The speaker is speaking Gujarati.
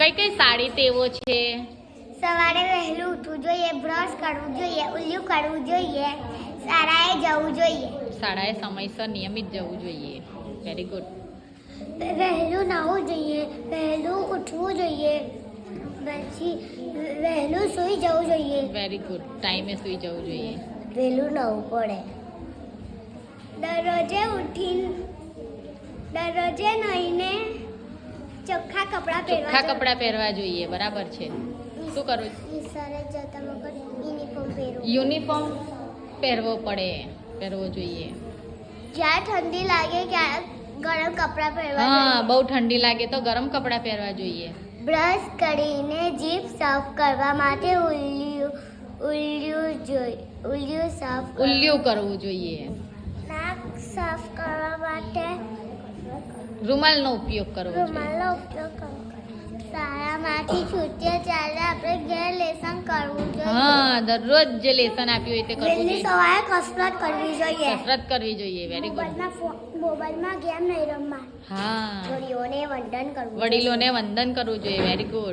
કઈ કઈ સારી ટેવો છે? સવારે વહેલું ઉઠવું જોઈએ, બ્રશ કરવું જોઈએ, ઉલ્લું કરવું જોઈએ, શાળાએ જવું જોઈએ, શાળાએ સમયસર નિયમિત જવું જોઈએ. Very good. વહેલું નાહવું જોઈએ, વહેલું ઉઠવું જોઈએ, પછી વહેલું સૂઈ જવું જોઈએ, વેરી ગુડ. ટાઈમે સૂઈ જવું જોઈએ. વહેલું નાહવું પડે. દરરોજે નાહીને ચોખ્ખા કપડાં ચોખ્ખા કપડાં પહેરવા જોઈએ. બરાબર છે. શું કરવું? નિશાળે જતા વખત યુનિફોર્મ પહેરવું. યુનિફોર્મ પહેરવો જોઈએ. જ્યાં ઠંડી લાગે ત્યાં ગરમ કપડાં પહેરવા હા, જોઈએ. બહુ ઠંડી લાગે તો ગરમ કપડાં પહેરવા જોઈએ. બ્રશ કરીને જીભ સાફ કરવા માટે ઉલ્લું સાફ ઉલ્યું કરવું જોઈએ. નાક સાફ કરવા માટે રૂમાલનો ઉપયોગ કરવો જોઈએ. રૂમાલનો ઉપયોગ કરવો. શાળામાંથી છૂટ્યા ત્યારે આપણે ઘેર લેસન કરવું જોઈએ. હા, દરરોજ જે લેસન આપ્યું હોય તે કરવું વહેલી જોઈએ. સવારે કસરત કરવી જોઈએ. કસરત કરવી જોઈએ. Very good. મોબાઈલમાં ગેમ નહીં રમવા. હા, વડીલોને વંદન કરવું. વડીલોને વંદન કરવું જોઈએ. Very good.